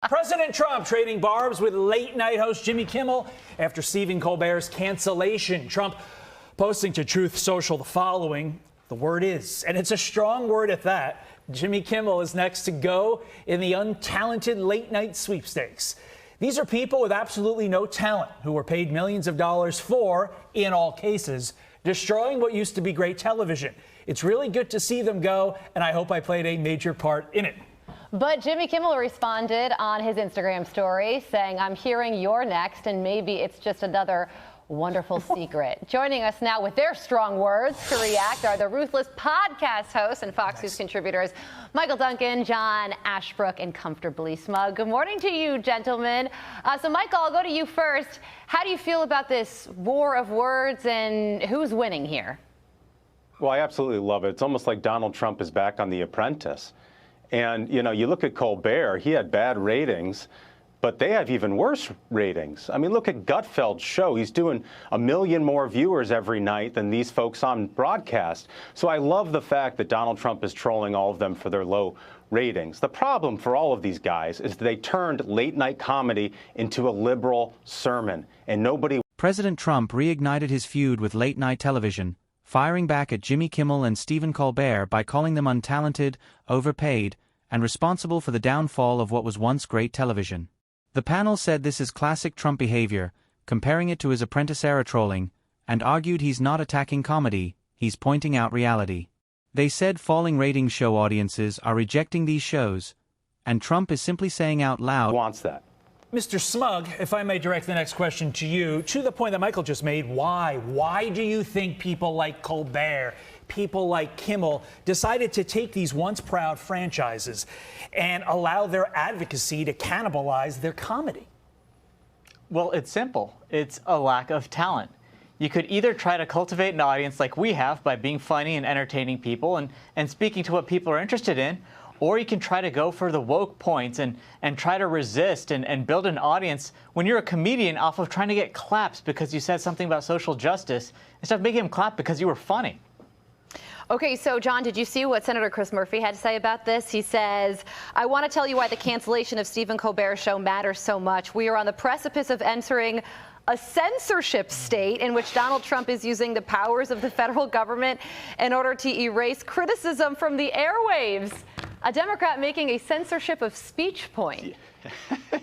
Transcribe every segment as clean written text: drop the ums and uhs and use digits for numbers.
President Trump trading barbs with late-night host Jimmy Kimmel after Stephen Colbert's cancellation. Trump posting to Truth Social the following: the word is, and it's a strong word at that, Jimmy Kimmel is next to go in the Untalented late-night sweepstakes. These are people with absolutely no talent who were paid millions of dollars for, in all cases, destroying what used to be great television. It's really good to see them go, and I hope I played a major part in it. But Jimmy Kimmel responded on his Instagram story saying, "I'm hearing you're next, and maybe it's just another wonderful secret." Joining us now with their strong words to react are the Ruthless podcast hosts and Fox News contributors Michael Duncan, John Ashbrook, and Comfortably Smug. Good morning to you, gentlemen. So, Michael, I'll go to you first. How do you feel about this war of words, and who's winning here? Well, I absolutely love it. It's almost like Donald Trump is back on The Apprentice. And, you know, you look at Colbert, he had bad ratings, but they have even worse ratings. I mean, look at Gutfeld's show. He's doing 1 million more viewers every night than these folks on broadcast. So I love the fact that Donald Trump is trolling all of them for their low ratings. The problem for all of these guys is that they turned late-night comedy into a liberal sermon, and nobody... President Trump reignited his feud with late-night television, firing back at Jimmy Kimmel and Stephen Colbert by calling them untalented, overpaid, and responsible for the downfall of what was once great television. The panel said this is classic Trump behavior, comparing it to his Apprentice-era trolling, and argued he's not attacking comedy, he's pointing out reality. They said falling ratings show audiences are rejecting these shows, and Trump is simply saying out loud, wants that. Mr. Smug, if I may direct the next question to you, to the point that Michael just made, why? Why do you think people like Colbert, people like Kimmel, decided to take these once proud franchises and allow their advocacy to cannibalize their comedy? Well, it's simple. It's a lack of talent. You could either try to cultivate an audience like we have by being funny and entertaining people and speaking to what people are interested in, or you can try to go for the woke points and try to resist and build an audience when you're a comedian off of trying to get claps because you said something about social justice instead of making them clap because you were funny. Okay, so John, did you see what Senator Chris Murphy had to say about this? He says, "I want to tell you why the cancellation of Stephen Colbert's show matters so much. We are on the precipice of entering a censorship state in which Donald Trump is using the powers of the federal government in order to erase criticism from the airwaves. A Democrat making a censorship of speech point."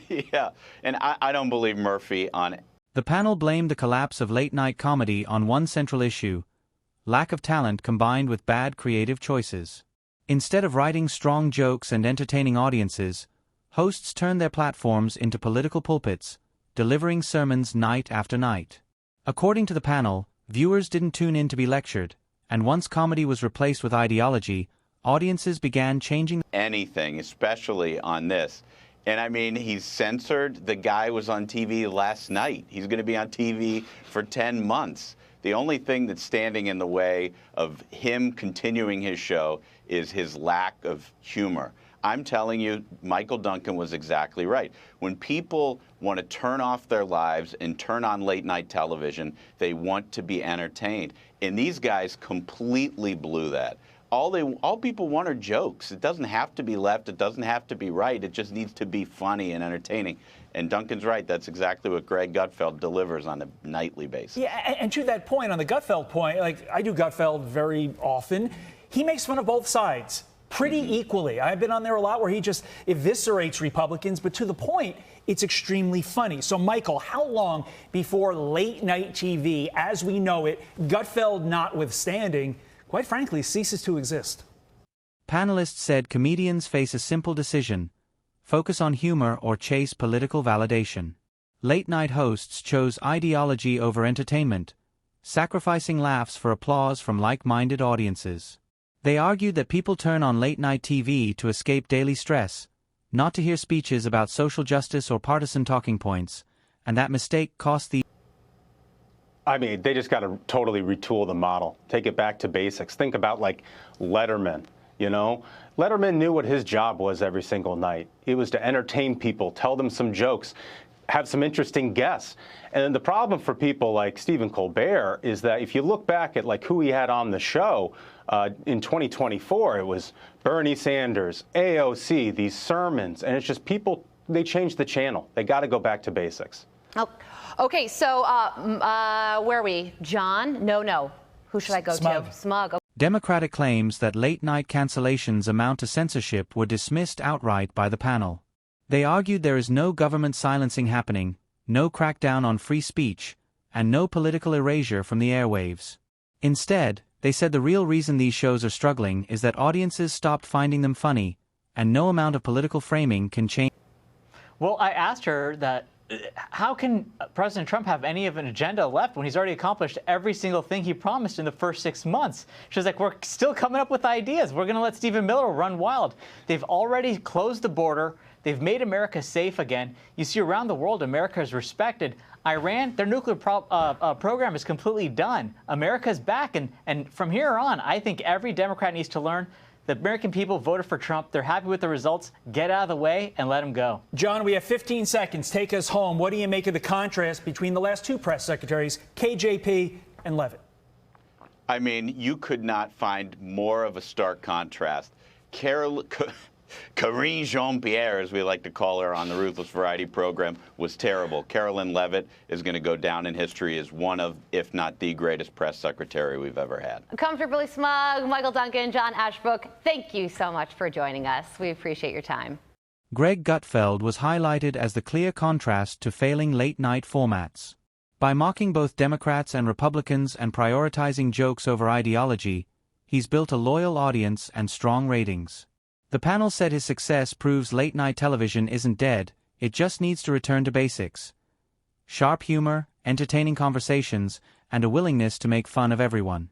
Yeah, and I don't believe Murphy on it. The panel blamed the collapse of late-night comedy on one central issue: lack of talent combined with bad creative choices. Instead of writing strong jokes and entertaining audiences, hosts turned their platforms into political pulpits, delivering sermons night after night. According to the panel, viewers didn't tune in to be lectured, and once comedy was replaced with ideology, audiences began changing Anything, especially on this. And I mean, he's censored. The guy was on TV last night. He's going to be on TV for 10 months. The only thing that's standing in the way of him continuing his show is his lack of humor. I'm telling you, Michael Duncan was exactly right. When people want to turn off their lives and turn on late-night television, they want to be entertained. And these guys completely blew that. All people want are jokes. It doesn't have to be left. It doesn't have to be right. It just needs to be funny and entertaining. And Duncan's right. That's exactly what Greg Gutfeld delivers on a nightly basis. Yeah, and to that point, on the Gutfeld point, like I do Gutfeld very often, he makes fun of both sides pretty equally. I've been on there a lot where he just eviscerates Republicans, but to the point, it's extremely funny. So, Michael, how long before late-night TV, as we know it, Gutfeld notwithstanding, quite frankly, ceases to exist? Panelists said comedians face a simple decision: focus on humor or chase political validation. Late-night hosts chose ideology over entertainment, sacrificing laughs for applause from like-minded audiences. They argued that people turn on late-night TV to escape daily stress, not to hear speeches about social justice or partisan talking points, and that mistake cost the... I mean, they just got to totally retool the model, take it back to basics. Think about, like, Letterman, you know? Letterman knew what his job was every single night. It was to entertain people, tell them some jokes, have some interesting guests. And the problem for people like Stephen Colbert is that if you look back at, like, who he had on the show in 2024, it was Bernie Sanders, AOC, these sermons, and it's just people they changed the channel. They got to go back to basics. Oh, okay, so where are we? John? No. Who should I go Smug. to? Smug. Okay. Democratic claims that late-night cancellations amount to censorship were dismissed outright by the panel. They argued there is no government silencing happening, no crackdown on free speech, and no political erasure from the airwaves. Instead, they said the real reason these shows are struggling is that audiences stopped finding them funny, and no amount of political framing can change. Well, I asked her that, how can President Trump have any of an agenda left when he's already accomplished every single thing he promised in the first 6 months? She was like, we're still coming up with ideas. We're going to let Stephen Miller run wild. They've already closed the border. They've made America safe again. You see, around the world, America is respected. Iran, their nuclear program is completely done. America's back. And from here on, I think every Democrat needs to learn the American people voted for Trump. They're happy with the results. Get out of the way and let him go. John, we have 15 seconds. Take us home. What do you make of the contrast between the last two press secretaries, KJP and Leavitt? I mean, you could not find more of a stark contrast. Karine Jean-Pierre, as we like to call her on the Ruthless Variety program, was terrible. Carolyn Leavitt is going to go down in history as one of, if not the greatest press secretary we've ever had. Comfortably Smug, Michael Duncan, John Ashbrook, thank you so much for joining us. We appreciate your time. Greg Gutfeld was highlighted as the clear contrast to failing late-night formats. By mocking both Democrats and Republicans and prioritizing jokes over ideology, he's built a loyal audience and strong ratings. The panel said his success proves late-night television isn't dead, it just needs to return to basics. Sharp humor, entertaining conversations, and a willingness to make fun of everyone.